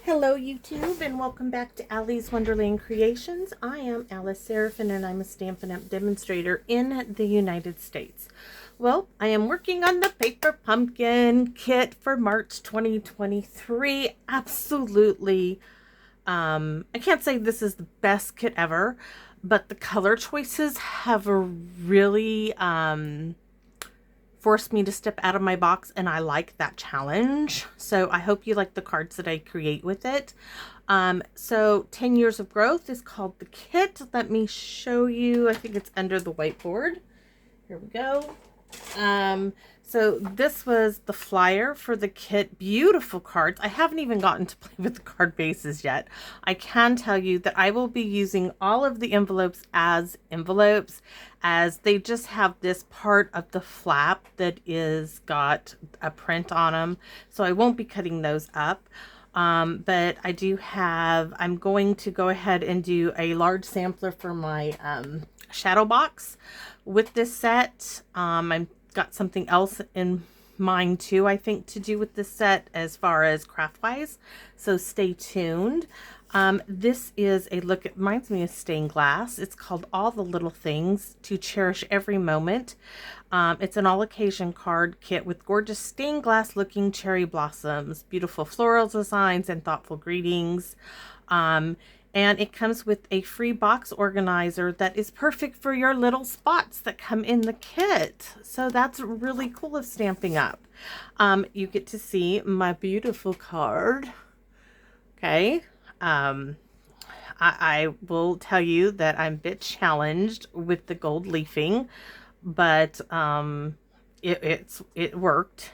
Hello YouTube and welcome back to Allie's Wonderland Creations. I am Alice Seraphin and I'm a Stampin' Up! Demonstrator in the United States. Well, I am working on the Paper Pumpkin kit for March 2023. Absolutely, I can't say this is the best kit ever, but the color choices have really forced me to step out of my box, and I like that challenge. So I hope you like the cards that I create with it. So 10 Years of Growth is called the kit. Let me show you. I think it's under the whiteboard. Here we go. So this was the flyer for the kit. Beautiful cards. I haven't even gotten to play with the card bases yet. I can tell you that I will be using all of the envelopes as they just have this part of the flap that is got a print on them. So I won't be cutting those up. But I do have, I'm going to go ahead and do a large sampler for my shadow box with this set. I've got something else in mind too, I think, to do with this set as far as craft wise, so stay tuned. This is a look, it reminds me of stained glass. It's called All the Little Things to Cherish Every Moment. It's an all occasion card kit with gorgeous stained glass looking cherry blossoms, beautiful floral designs, and thoughtful greetings. And it comes with a free box organizer that is perfect for your little spots that come in the kit. So that's really cool of Stampin' Up! You get to see my beautiful card. Okay. I will tell you that I'm a bit challenged with the gold leafing, but it worked.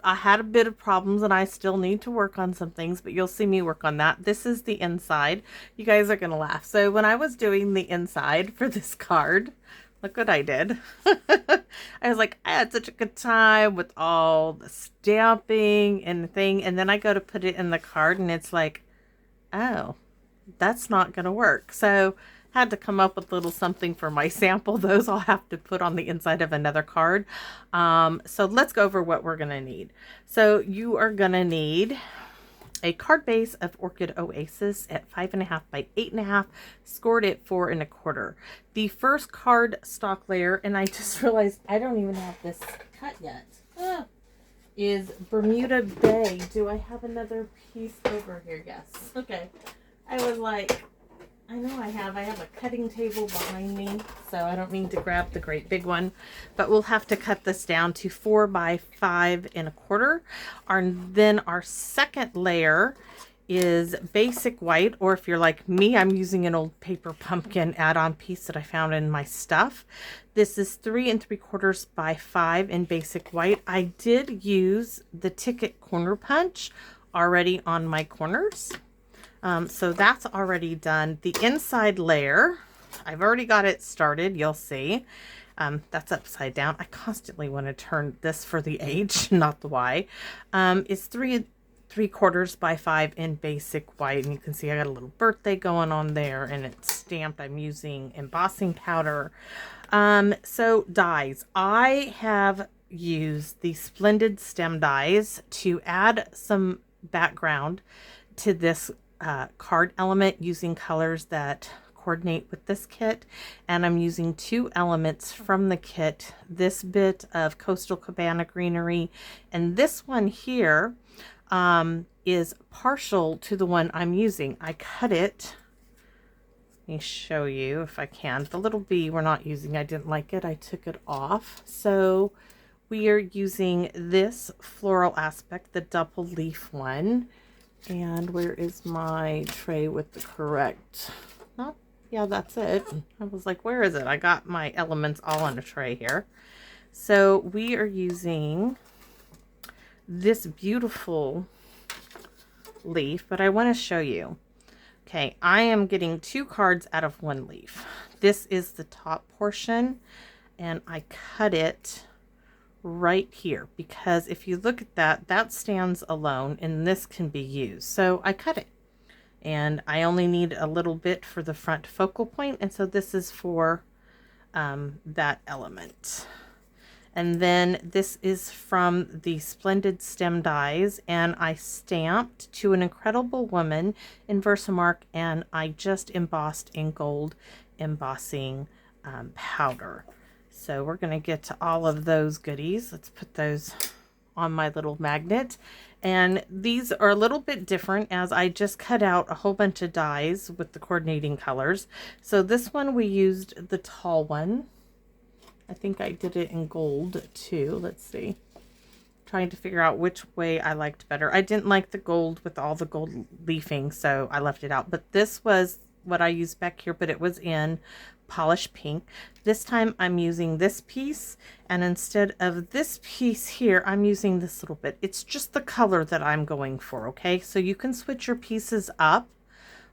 I had a bit of problems and I still need to work on some things, but you'll see me work on that. This is the inside. You guys are going to laugh. So when I was doing the inside for this card, look what I did. I was like, I had such a good time with all the stamping and the thing. And then I go to put it in the card and it's like, oh, that's not going to work. So had to come up with a little something for my sample. Those I'll have to put on the inside of another card. So let's go over what we're going to need. So you are going to need a card base of Orchid Oasis at 5.5 by 8.5, scored at 4 1/4. The first card stock layer, and I just realized I don't even have this cut yet, is Bermuda Bay. Do I have another piece over here? Yes. Okay. I was like, I know I have a cutting table behind me, so I don't mean to grab the great big one, but we'll have to cut this down to 4 by 5 1/4. Then our second layer is basic white, or if you're like me, I'm using an old Paper Pumpkin add-on piece that I found in my stuff. This is 3 3/4 by 5 in basic white. I did use the ticket corner punch already on my corners. So that's already done. The inside layer, I've already got it started. You'll see. That's upside down. I constantly want to turn this for the H, not the Y. It's 3 3/4 by 5 in basic white. And you can see I got a little birthday going on there and it's stamped. I'm using embossing powder. So dies. I have used the Splendid Stem dies to add some background to this card element using colors that coordinate with this kit, and I'm using 2 elements from the kit, this bit of Coastal Cabana greenery, and this one here is partial to the one I'm using. I cut it. Let me show you if I can. The little bee we're not using, I didn't like it, I took it off. So we are using this floral aspect, the double leaf one. And where is my tray with the correct, yeah, that's it. I was like, where is it? I got my elements all on a tray here. So we are using this beautiful leaf, but I want to show you. Okay, I am getting 2 cards out of 1 leaf. This is the top portion, and I cut it right here because if you look at that, that stands alone and this can be used. So I cut it and I only need a little bit for the front focal point, and so this is for that element. And then this is from the Splendid Stem Dies, and I stamped To an Incredible Woman in Versamark, and I just embossed in gold embossing powder. So we're going to get to all of those goodies. Let's put those on my little magnet. And these are a little bit different, as I just cut out a whole bunch of dies with the coordinating colors. So this one we used the tall one. I think I did it in gold too. Let's see. Trying to figure out which way I liked better. I didn't like the gold with all the gold leafing, so I left it out. But this was what I used back here, but it was in polished pink. This time I'm using this piece, and instead of this piece here, I'm using this little bit. It's just the color that I'm going for, okay? So you can switch your pieces up.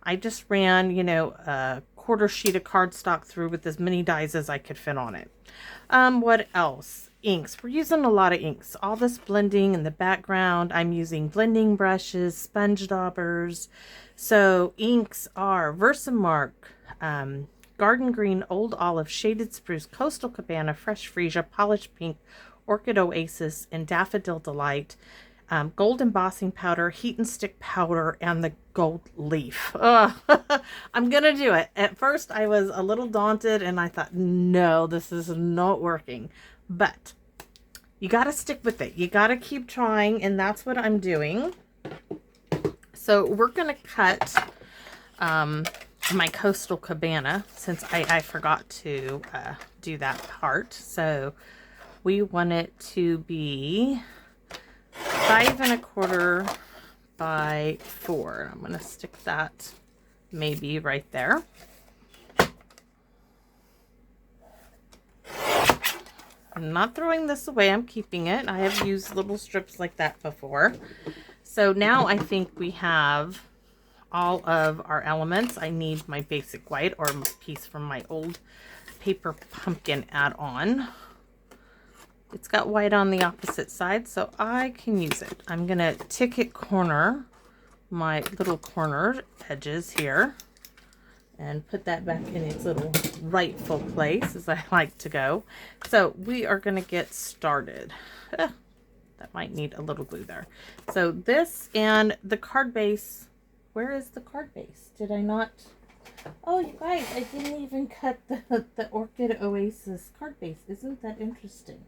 I just ran, you know, a quarter sheet of cardstock through with as many dies as I could fit on it. What else? Inks. We're using a lot of inks. All this blending in the background. I'm using blending brushes, sponge daubers. So inks are Versamark, Garden Green, Old Olive, Shaded Spruce, Coastal Cabana, Fresh Freesia, Polished Pink, Orchid Oasis, and Daffodil Delight. Gold embossing powder, heat and stick powder, and the gold leaf. I'm gonna do it. At first I was a little daunted and I thought, no, this is not working, but you got to stick with it. You got to keep trying, and that's what I'm doing. So we're gonna cut my Coastal Cabana, since I forgot to do that part. So we want it to be 5 1/4 by 4. I'm going to stick that maybe right there. I'm not throwing this away. I'm keeping it. I have used little strips like that before. So now I think we have all of our elements. I need my basic white, or a piece from my old paper pumpkin add-on. It's got white on the opposite side, so I can use it. I'm going to ticket corner my little corner edges here and put that back in its little rightful place, as I like to go. So we are going to get started. That might need a little glue there. So this and the card base. Where is the card base? Did I not? Oh, you guys, I didn't even cut the Orchid Oasis card base. Isn't that interesting?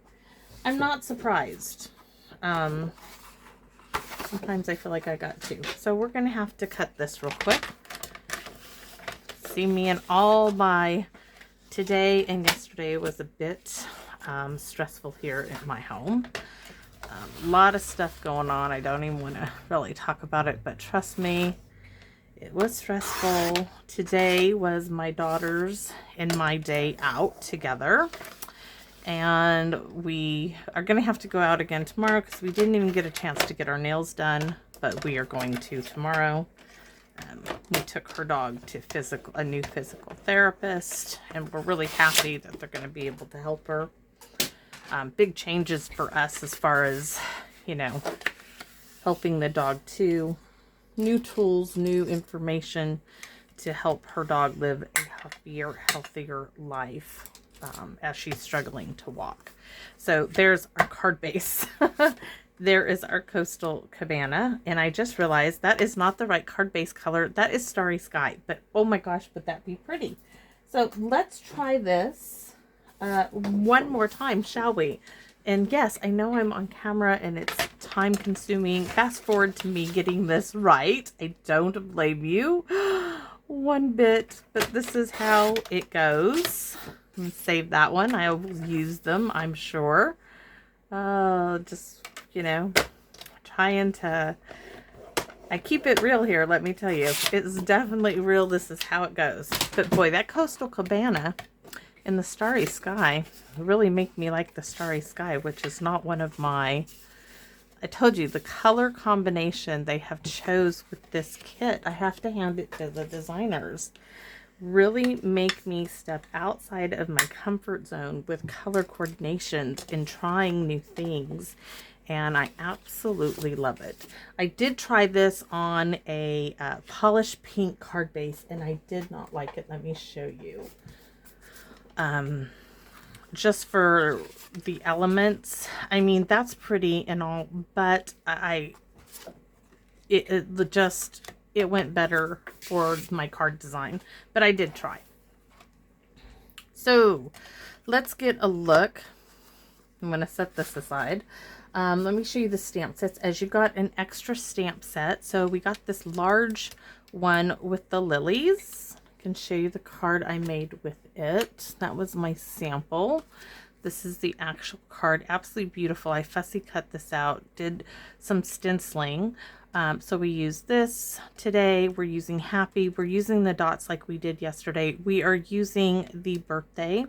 I'm not surprised. Sometimes I feel like I got to. So we're going to have to cut this real quick. See, me and all my today and yesterday was a bit stressful here at my home. A lot of stuff going on. I don't even want to really talk about it, but trust me, it was stressful. Today was my daughter's and my day out together. And we are going to have to go out again tomorrow because we didn't even get a chance to get our nails done, but we are going to tomorrow. We took her dog to a new physical therapist, and we're really happy that they're going to be able to help her. Big changes for us as far as, you know, helping the dog too. New tools, new information to help her dog live a healthier life. As she's struggling to walk. So there's our card base. There is our Coastal Cabana, and I just realized that is not the right card base color. That is Starry Sky, but oh my gosh, would that be pretty. So let's try this one more time, shall we? And yes, I know I'm on camera and it's time consuming. Fast forward to me getting this right. I don't blame you one bit, but this is how it goes. And save that one. I will use them, I'm sure. Just, you know, trying to... I keep it real here, let me tell you. It's definitely real. This is how it goes. But boy, that Coastal Cabana in the Starry Sky really make me like the Starry Sky, which is not one of my... I told you, the color combination they have chose with this kit, I have to hand it to the designers, really make me step outside of my comfort zone with color coordinations and trying new things, and I absolutely love it. I did try this on a polished pink card base, and I did not like it. Let me show you. just for the elements. I mean, that's pretty and all, but it went better for my card design, but I did try. So let's get a look. I'm going to set this aside. Let me show you the stamp sets, as you got an extra stamp set. So we got this large one with the lilies. I can show you the card I made with it. That was my sample. This is the actual card. Absolutely beautiful. I fussy cut this out, did some stenciling. So we use this today. We're using happy. We're using the dots like we did yesterday. We are using the birthday,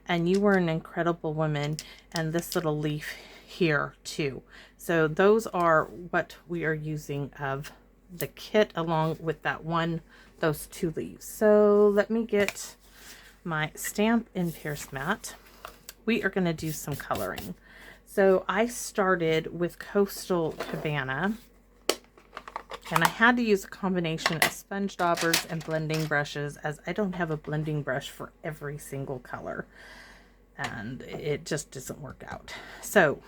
and you were an incredible woman, and this little leaf here too. So those are what we are using of the kit, along with that one, those two leaves. So let me get my stamp and pierce mat. We are going to do some coloring. So I started with Coastal Cabana, and I had to use a combination of sponge daubers and blending brushes, as I don't have a blending brush for every single color, and it just doesn't work out. So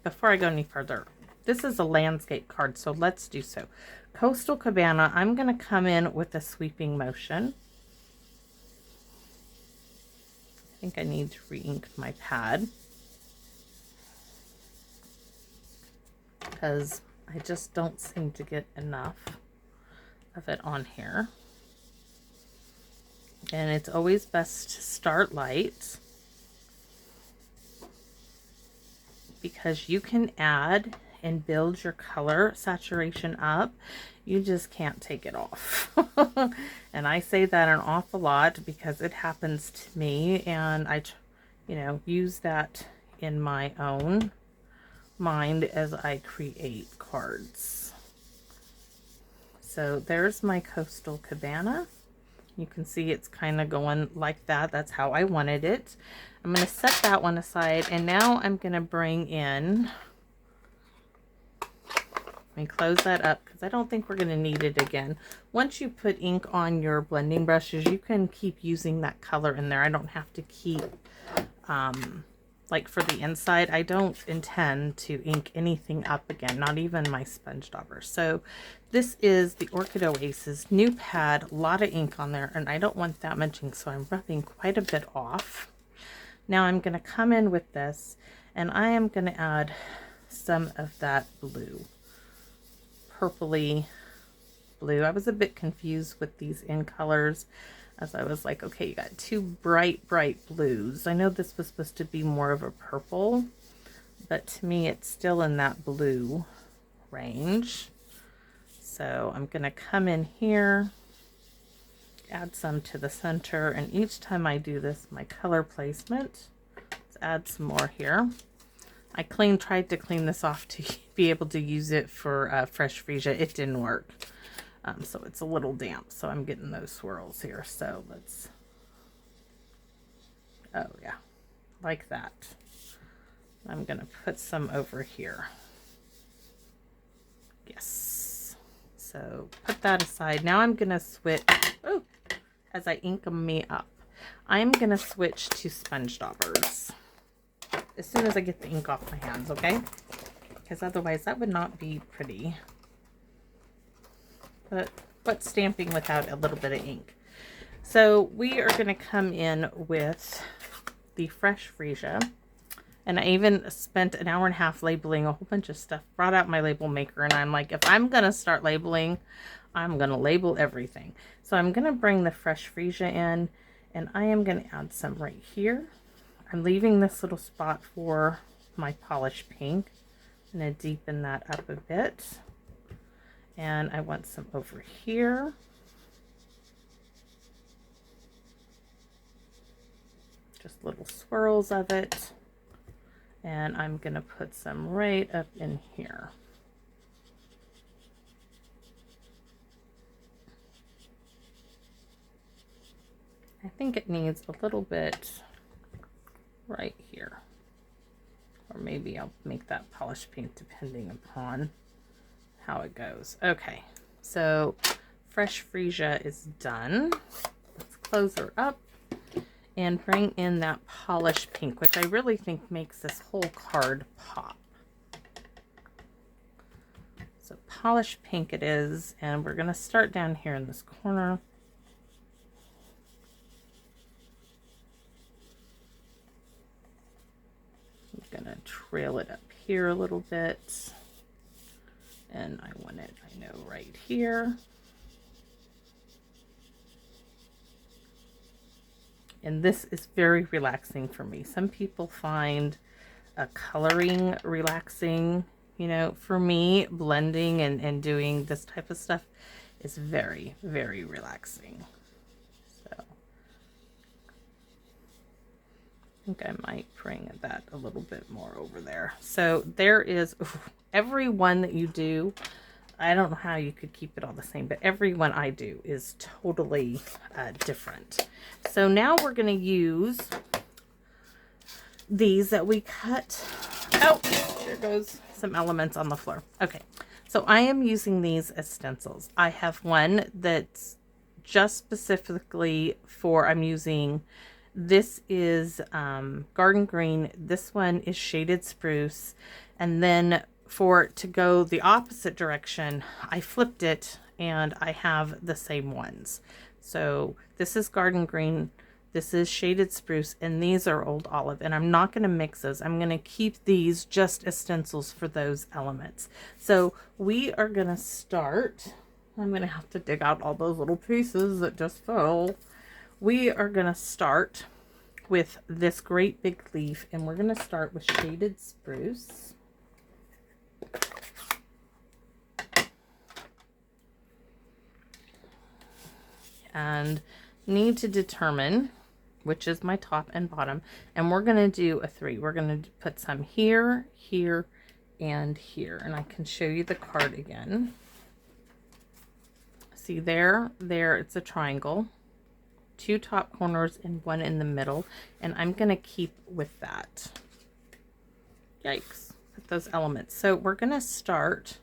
before I go any further, this is a landscape card, so let's do so. Coastal Cabana, I'm going to come in with a sweeping motion. I think I need to re-ink my pad, because I just don't seem to get enough of it on here. And it's always best to start light, because you can add and build your color saturation up. You just can't take it off. And I say that an awful lot because it happens to me, and I, use that in my own mind as I create cards. So there's my Coastal Cabana. You can see it's kind of going like that. That's how I wanted it. I'm going to set that one aside, and now I'm going to bring in, let me close that up because I don't think we're going to need it again. Once you put ink on your blending brushes, you can keep using that color in there. I don't have to keep like for the inside, I don't intend to ink anything up again, not even my sponge dauber. So this is the Orchid Oasis new pad, a lot of ink on there, and I don't want that much ink, so I'm rubbing quite a bit off. Now I'm going to come in with this, and I am going to add some of that blue, purpley blue. I was a bit confused with these in colors, as I was like, okay, you got two bright blues. I know this was supposed to be more of a purple, but to me it's still in that blue range. So I'm going to come in here, add some to the center, and each time I do this, my color placement, let's add some more here. I tried to clean this off to be able to use it for fresh freesia. It didn't work. So it's a little damp, so I'm getting those swirls here. So let's, oh yeah, like that. I'm going to put some over here. Yes. So put that aside. Now I'm going to switch, oh, as I ink me up, I'm going to switch to sponge daubers as soon as I get the ink off my hands, okay? Because otherwise that would not be pretty. But what's stamping without a little bit of ink? So we are going to come in with the fresh freesia, and I even spent an hour and a half labeling a whole bunch of stuff. Brought out my label maker, and I'm like, if I'm going to start labeling, I'm going to label everything. So I'm going to bring the fresh freesia in, and I am going to add some right here. I'm leaving this little spot for my polished pink. I'm going to deepen that up a bit. And I want some over here. Just little swirls of it. And I'm going to put some right up in here. I think it needs a little bit right here. Or maybe I'll make that polished pink depending upon how it goes. Okay, so fresh freesia is done. Let's close her up, and bring in that polished pink, which I really think makes this whole card pop. So polished pink it is, and we're going to start down here in this corner. I'm going to trail it up here a little bit, and I want it, I know, right here. And this is very relaxing for me. Some people find coloring relaxing. You know, for me, blending and doing this type of stuff is very, very relaxing. So I think I might bring that a little bit more over there. So there is every one that you do. I don't know how you could keep it all the same, but every one I do is totally different. So now we're going to use these that we cut. Oh, there goes some elements on the floor. Okay, so I am using these as stencils. I have one that's just specifically for, I'm using, this is garden green. This one is shaded spruce. And then for it to go the opposite direction, I flipped it and I have the same ones. So this is garden green, this is shaded spruce, and these are old olive. And I'm not going to mix those. I'm going to keep these just as stencils for those elements. So we are going to start. I'm going to have to dig out all those little pieces that just fell. We are going to start with this great big leaf, and we're going to start with shaded spruce. And need to determine which is my top and bottom, and we're going to do a 3. We're going to put some here, here, and here, and I can show you the card again. See there, it's a triangle, 2 top corners and 1 in the middle, and I'm going to keep with that. Yikes, with those elements. So we're going to start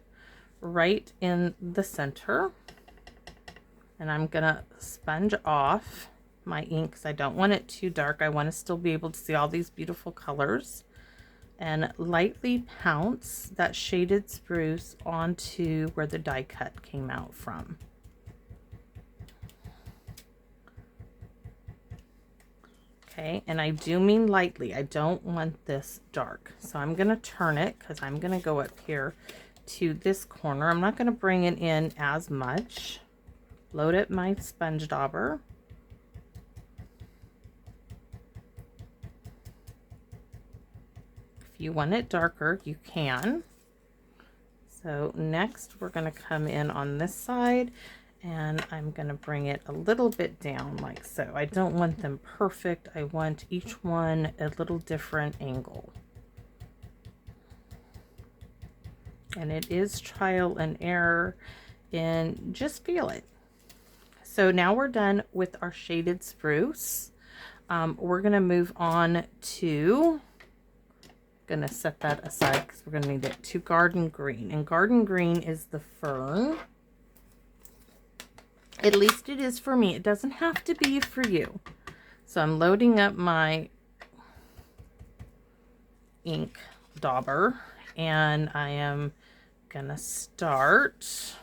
right in the center, and I'm going to sponge off my ink because I don't want it too dark. I want to still be able to see all these beautiful colors, and lightly pounce that shaded spruce onto where the die cut came out from. Okay, and I do mean lightly. I don't want this dark. So I'm going to turn it because I'm going to go up here to this corner. I'm not going to bring it in as much. Load up my sponge dauber. If you want it darker, you can. So next we're going to come in on this side, and I'm going to bring it a little bit down like so. I don't want them perfect. I want each one a little different angle. And it is trial and error, and just feel it. So now we're done with our shaded spruce. We're going to move on to, going to set that aside because we're going to need it, to garden green. And garden green is the fern. At least it is for me. It doesn't have to be for you. So I'm loading up my ink dauber, and I am going to start.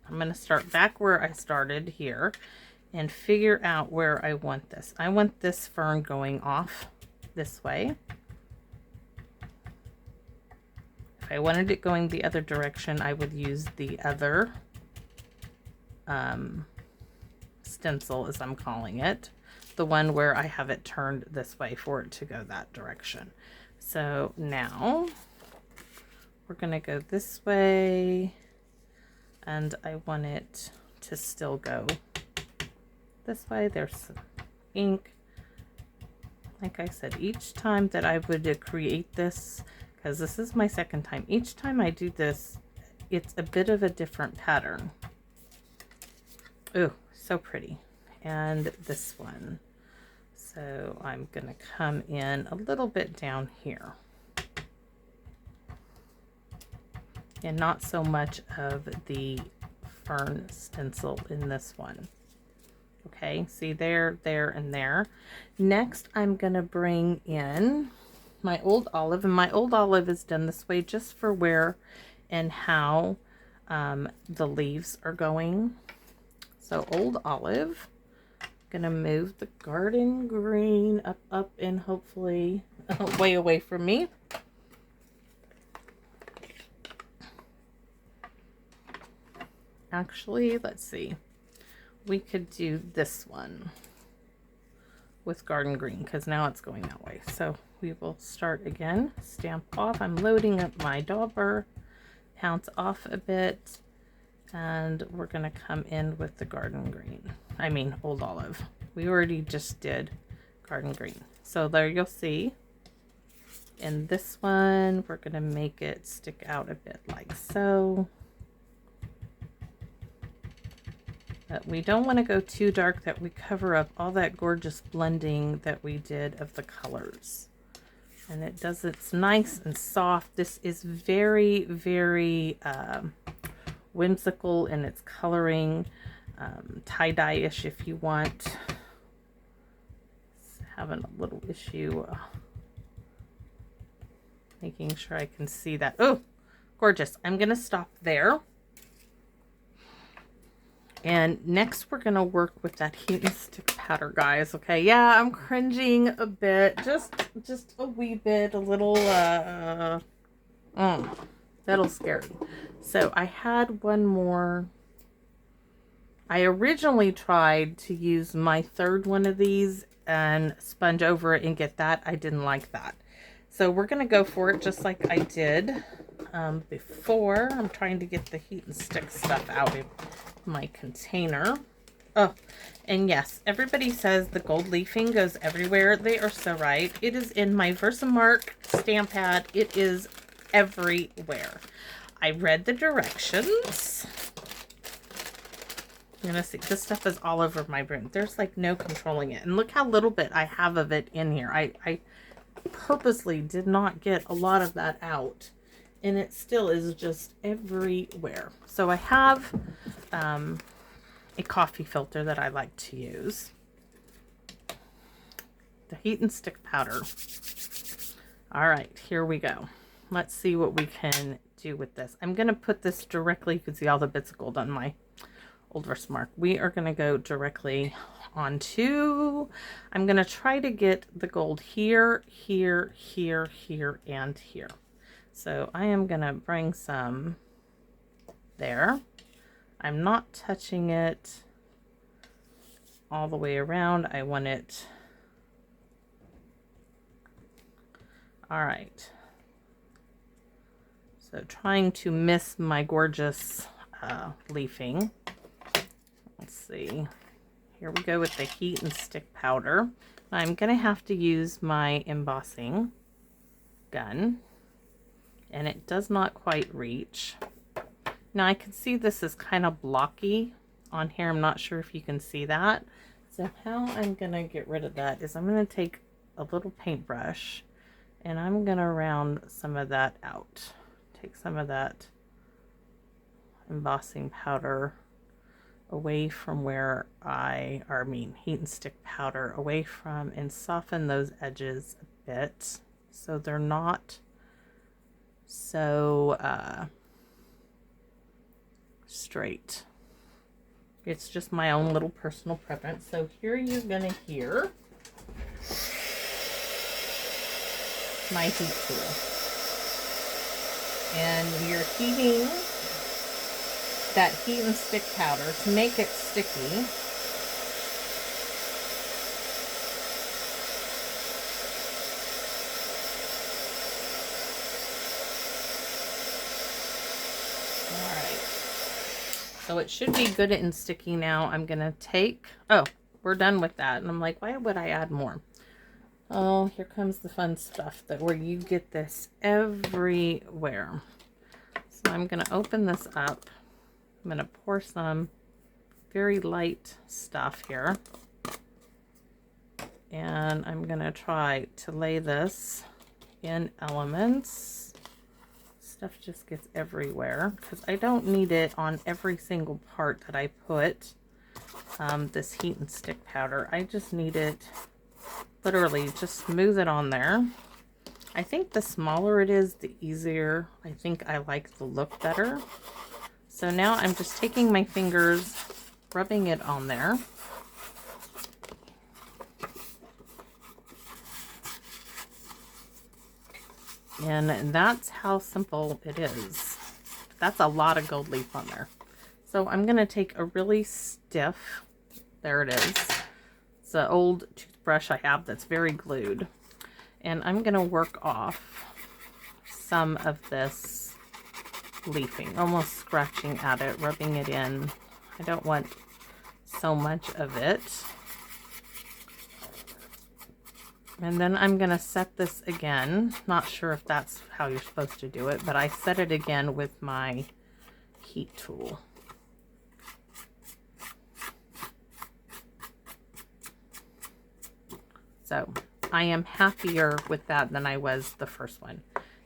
I'm going to start back where I started here and figure out where I want this. I want this fern going off this way. If I wanted it going the other direction, I would use the other stencil, as I'm calling it, the one where I have it turned this way for it to go that direction. So now we're going to go this way, and I want it to still go this way. There's some ink. Like I said, each time that I would create this, because this is my second time, each time I do this, it's a bit of a different pattern. Ooh, so pretty. And this one. So I'm going to come in a little bit down here. And not so much of the fern stencil in this one. Okay, see there, there, and there. Next, I'm going to bring in my old olive, and my old olive is done this way just for where and how the leaves are going. So old olive, gonna move the garden green up, and hopefully way away from me. Actually, let's see. We could do this one with garden green because now it's going that way. So we will start again, stamp off. I'm loading up my dauber, pounce off a bit, and we're gonna come in with the garden green. I mean, old olive. We already just did garden green. So there you'll see. In this one, we're gonna make it stick out a bit like so. But we don't want to go too dark that we cover up all that gorgeous blending that we did of the colors. And it does, it's nice and soft. This is very, very whimsical in its coloring, tie-dye-ish if you want. It's having a little issue making sure I can see that. Oh, gorgeous. I'm going to stop there. And next we're going to work with that heat and stick powder, guys. Okay, yeah, I'm cringing a bit. Just a wee bit, a little, that'll scare me. So I had one more. I originally tried to use my third one of these and sponge over it and get that. I didn't like that. So we're going to go for it just like I did before. I'm trying to get the heat and stick stuff out of my container. Oh, and yes, everybody says the gold leafing goes everywhere. They are so right. It is in my Versamark stamp pad. It is everywhere. I read the directions. You're gonna see this stuff is all over my room. There's like no controlling it. And look how little bit I have of it in here. I purposely did not get a lot of that out. And it still is just everywhere. So I have a coffee filter that I like to use. The heat and stick powder. All right, here we go. Let's see what we can do with this. I'm going to put this directly, you can see all the bits of gold on my old Versamark. We are going to go directly onto, I'm going to try to get the gold here, here, here, here, and here. So I am going to bring some there. I'm not touching it all the way around. I want it. All right. So trying to miss my gorgeous leafing. Let's see. Here we go with the heat and stick powder. I'm going to have to use my embossing gun. And it does not quite reach. Now I can see this is kind of blocky on here. I'm not sure if you can see that. So how I'm going to get rid of that is I'm going to take a little paintbrush and I'm going to round some of that out. Take some of that embossing powder away from where heat and stick powder away from, and soften those edges a bit so they're not so straight. It's just my own little personal preference. So here you're gonna hear my heat tool, and you're heating that heat and stick powder to make it sticky. So it should be good and sticky now. I'm going to take, oh, we're done with that. And I'm like, why would I add more? Oh, here comes the fun stuff where you get this everywhere. So I'm going to open this up. I'm going to pour some very light stuff here. And I'm going to try to lay this in elements. Stuff just gets everywhere because I don't need it on every single part that I put this heat and stick powder. I just need it, literally just smooth it on there. I think the smaller it is, the easier. I think I like the look better. So now I'm just taking my fingers, rubbing it on there. And that's how simple it is. That's a lot of gold leaf on there. So I'm going to take a really stiff, there it is. It's an old toothbrush I have that's very glued. And I'm going to work off some of this leafing, almost scratching at it, rubbing it in. I don't want so much of it. And then I'm going to set this again. Not sure if that's how you're supposed to do it, but I set it again with my heat tool. So I am happier with that than I was the first one.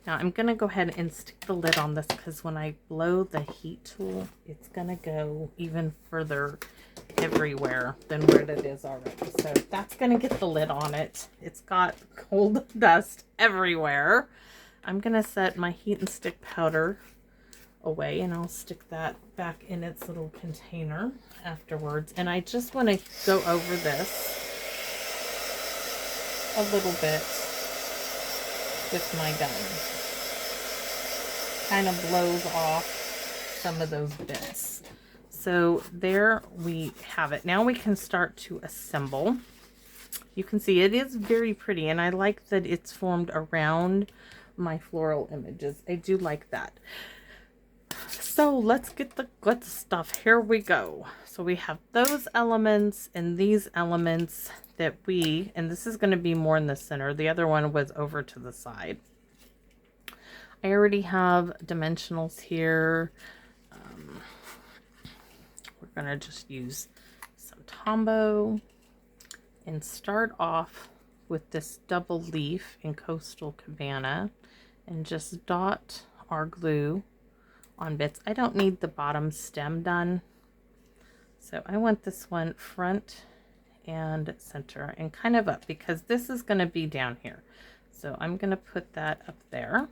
Now I'm going to go ahead and stick the lid on this because when I blow the heat tool, it's going to go even further everywhere than where it is already. So that's going to get the lid on it. It's got cold dust everywhere. I'm going to set my heat and stick powder away, and I'll stick that back in its little container afterwards. And I just want to go over this a little bit with my gun. Kind of blows off some of those bits. So there we have it. Now we can start to assemble. You can see it is very pretty, and I like that it's formed around my floral images. I do like that. So let's get the good stuff. Here we go. So we have those elements and these elements that and this is going to be more in the center. The other one was over to the side. I already have dimensionals here. We're going to just use some Tombow and start off with this double leaf in Coastal Cabana and just dot our glue on bits. I don't need the bottom stem done, so I want this one front and center and kind of up because this is going to be down here. So I'm going to put that up there.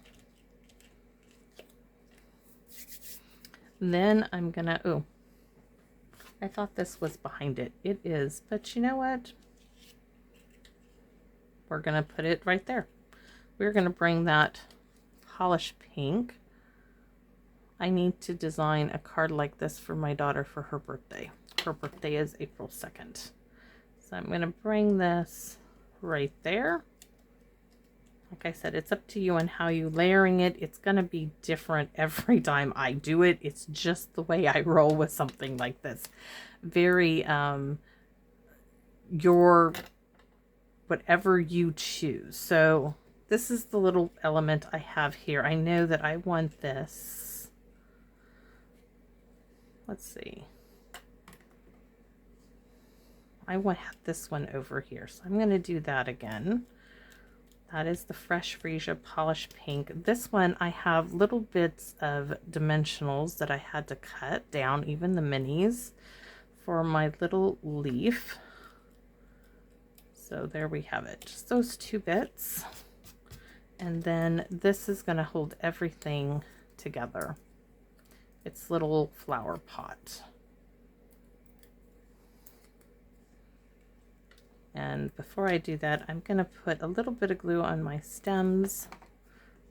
And then I'm going to, oh, I thought this was behind it. It is, but you know what? We're going to put it right there. We're going to bring that polished pink. I need to design a card like this for my daughter for her birthday. Her birthday is April 2nd. So I'm going to bring this right there. Like I said, it's up to you on how you layering it. It's going to be different every time I do it. It's just the way I roll with something like this. Very, whatever you choose. So this is the little element I have here. I know that I want this. Let's see. I want this one over here. So I'm going to do that again. That is the Fresh Freesia Polish Pink. This one, I have little bits of dimensionals that I had to cut down, even the minis, for my little leaf. So there we have it. Just those two bits. And then this is going to hold everything together. It's little flower pot. And before I do that, I'm going to put a little bit of glue on my stems.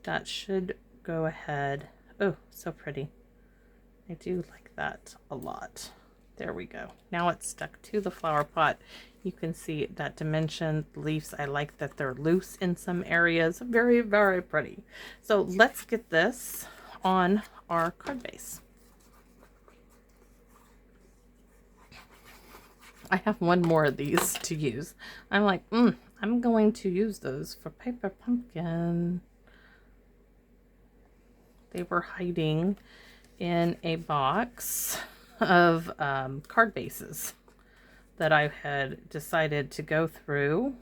That should go ahead. Oh, so pretty. I do like that a lot. There we go. Now it's stuck to the flower pot. You can see that dimension leaves. I like that they're loose in some areas. Very, very pretty. So let's get this on our card base. I have one more of these to use. I'm like, I'm going to use those for Paper Pumpkin. They were hiding in a box of card bases that I had decided to go through.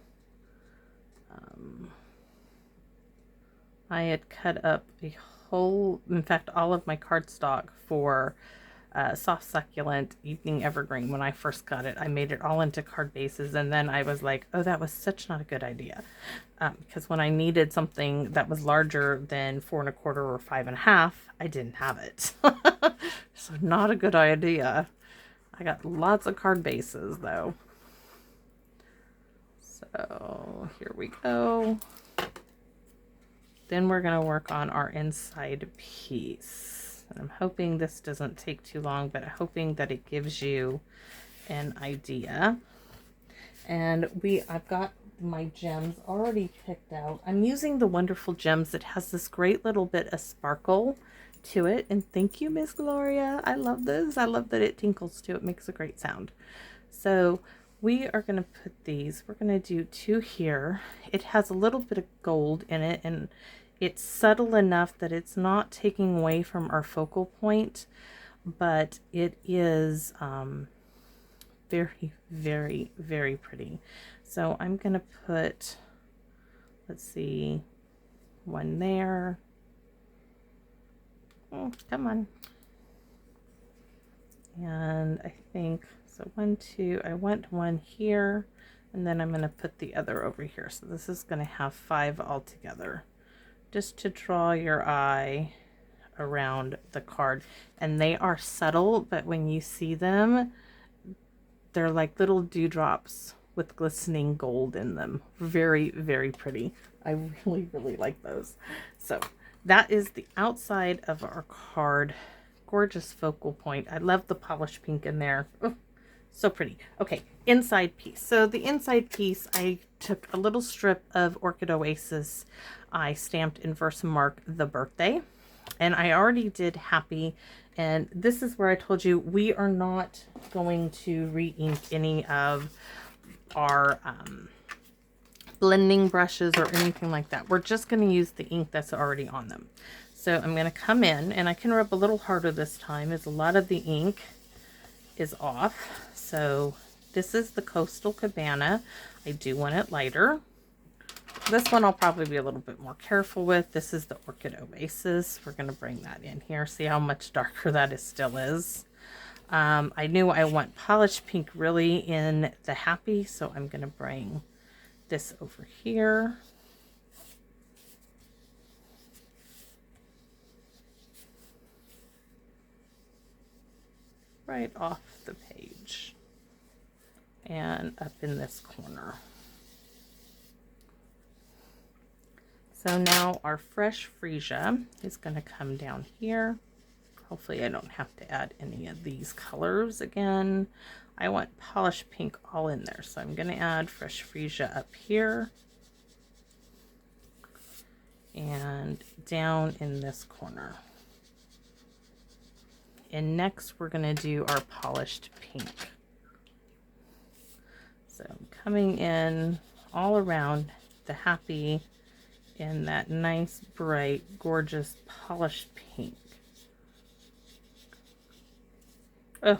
I had cut up a whole, in fact, all of my cardstock for soft succulent evening evergreen when I first got it. I made it all into card bases, and then I was like, oh, that was such not a good idea. Because when I needed something that was larger than 4 1/4 or 5 1/2, I didn't have it. So not a good idea. I got lots of card bases though. So here we go. Then we're going to work on our inside piece. And I'm hoping this doesn't take too long, but I'm hoping that it gives you an idea. And I've got my gems already picked out. I'm using the Wonderful Gems that has this great little bit of sparkle to it. And thank you, Miss Gloria. I love this. I love that it tinkles too. It makes a great sound. So we are going to put these, we're going to do 2 here. It has a little bit of gold in it, and it's subtle enough that it's not taking away from our focal point, but it is very, very, very pretty. So I'm going to put, let's see, 1 there. Oh, come on. And I think, so 1, 2, I want 1 here, and then I'm going to put the other over here. So this is going to have 5 altogether, just to draw your eye around the card. And they are subtle, but when you see them, they're like little dewdrops with glistening gold in them. Very, very pretty. I really, really like those. So that is the outside of our card. Gorgeous focal point. I love the polished pink in there. Oh, so pretty. Okay, inside piece. So the inside piece, I took a little strip of Orchid Oasis. I stamped in Versamark the birthday, and I already did happy. And this is where I told you we are not going to re-ink any of our blending brushes or anything like that. We're just going to use the ink that's already on them. So I'm going to come in, and I can rub a little harder this time as a lot of the ink is off. So this is the Coastal Cabana. I do want it lighter. This one I'll probably be a little bit more careful with. This is the Orchid Oasis. We're going to bring that in here. See how much darker that still is. I knew I want polished pink really in the happy, so I'm going to bring this over here. Right off the page and up in this corner. So now our fresh freesia is going to come down here. Hopefully I don't have to add any of these colors again. I want polished pink all in there, so I'm going to add fresh freesia up here and down in this corner. And next we're going to do our polished pink. So I'm coming in all around the happy in that nice, bright, gorgeous polished pink. Oh,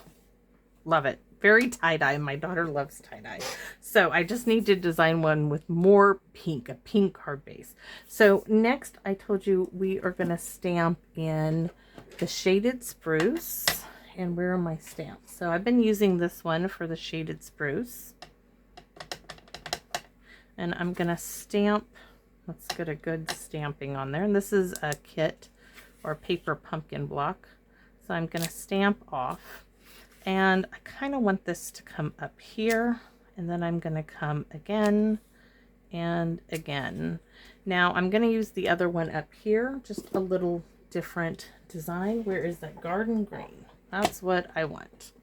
love it. Very tie-dye. My daughter loves tie-dye. So I just need to design one with more pink, a pink card base. So next I told you we are going to stamp in the Shaded Spruce. And where are my stamps? So I've been using this one for the Shaded Spruce. And I'm going to stamp, let's get a good stamping on there. And this is a kit or paper pumpkin block. So I'm going to stamp off. And I kind of want this to come up here. And then I'm going to come again and again. Now I'm going to use the other one up here, just a little different design. Where is that garden green? That's what I want.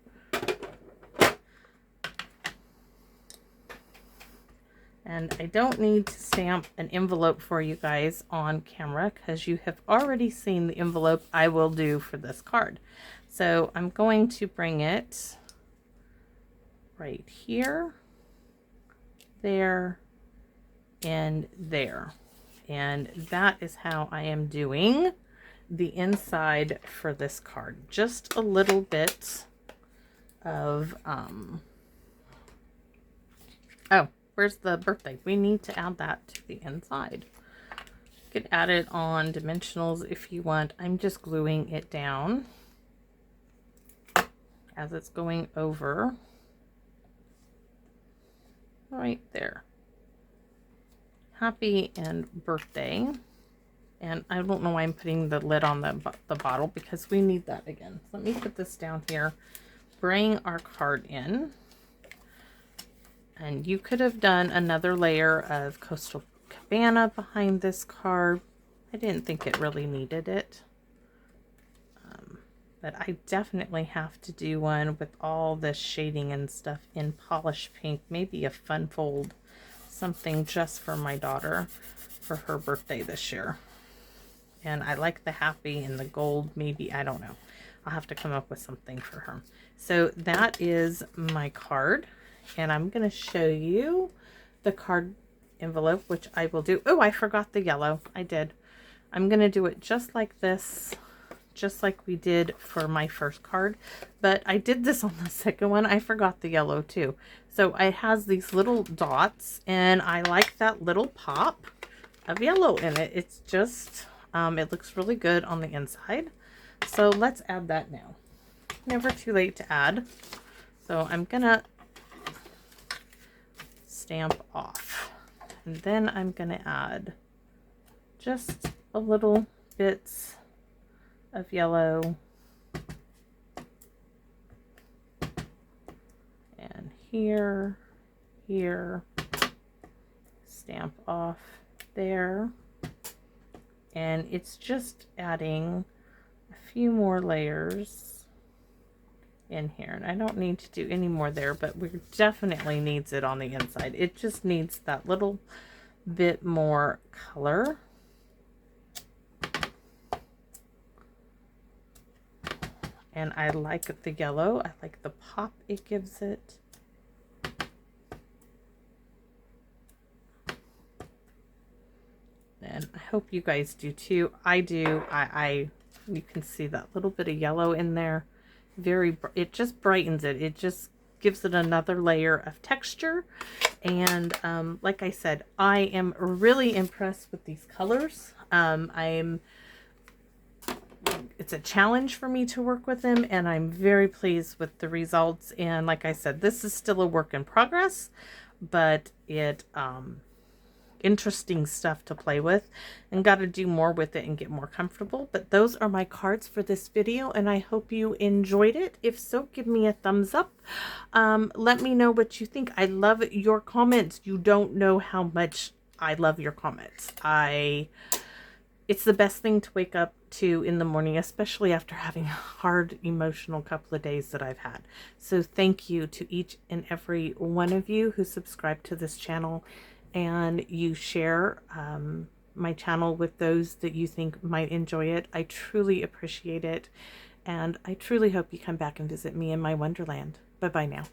And I don't need to stamp an envelope for you guys on camera because you have already seen the envelope I will do for this card. So I'm going to bring it right here, there, and there. And that is how I am doing the inside for this card. Just a little bit of, oh, where's the birthday? We need to add that to the inside. You could add it on dimensionals if you want. I'm just gluing it down. as it's going over right there. Happy and birthday. And I don't know why I'm putting the lid on the bottle, because we need that again. So let me put this down here, bring our card in. And you could have done another layer of Coastal Cabana behind this card. I didn't think it really needed it. But I definitely have to do one with all this shading and stuff in polished pink. Maybe a fun fold, something just for my daughter for her birthday this year. And I like the happy and the gold, maybe, I don't know. I'll have to come up with something for her. So that is my card. And I'm going to show you the card envelope, which I will do. Oh, I forgot the yellow. I did. I'm going to do it just like this, just like we did for my first card. But I did this on the second one. I forgot the yellow too. So it has these little dots, and I like that little pop of yellow in it. It's just... it looks really good on the inside. So let's add that now. Never too late to add. So I'm gonna stamp off. And then I'm gonna add just a little bits of yellow. And here, here, stamp off there. And it's just adding a few more layers in here. And I don't need to do any more there, but we definitely needs it on the inside. It just needs that little bit more color. And I like the yellow. I like the pop it gives it. And I hope you guys do too. I do. You can see that little bit of yellow in there. It just brightens it. It just gives it another layer of texture. And like I said, I am really impressed with these colors. It's a challenge for me to work with them, and I'm very pleased with the results. And like I said, this is still a work in progress, but it interesting stuff to play with, and got to do more with it and get more comfortable. But those are my cards for this video, and I hope you enjoyed it. If so, give me a thumbs up. Let me know what you think. I love your comments. You don't know how much I love your comments. It's the best thing to wake up to in the morning, especially after having a hard emotional couple of days that I've had. So thank you to each and every one of you who subscribe to this channel, and you share my channel with those that you think might enjoy it. I truly appreciate it, and I truly hope you come back and visit me in my wonderland. Bye-bye now.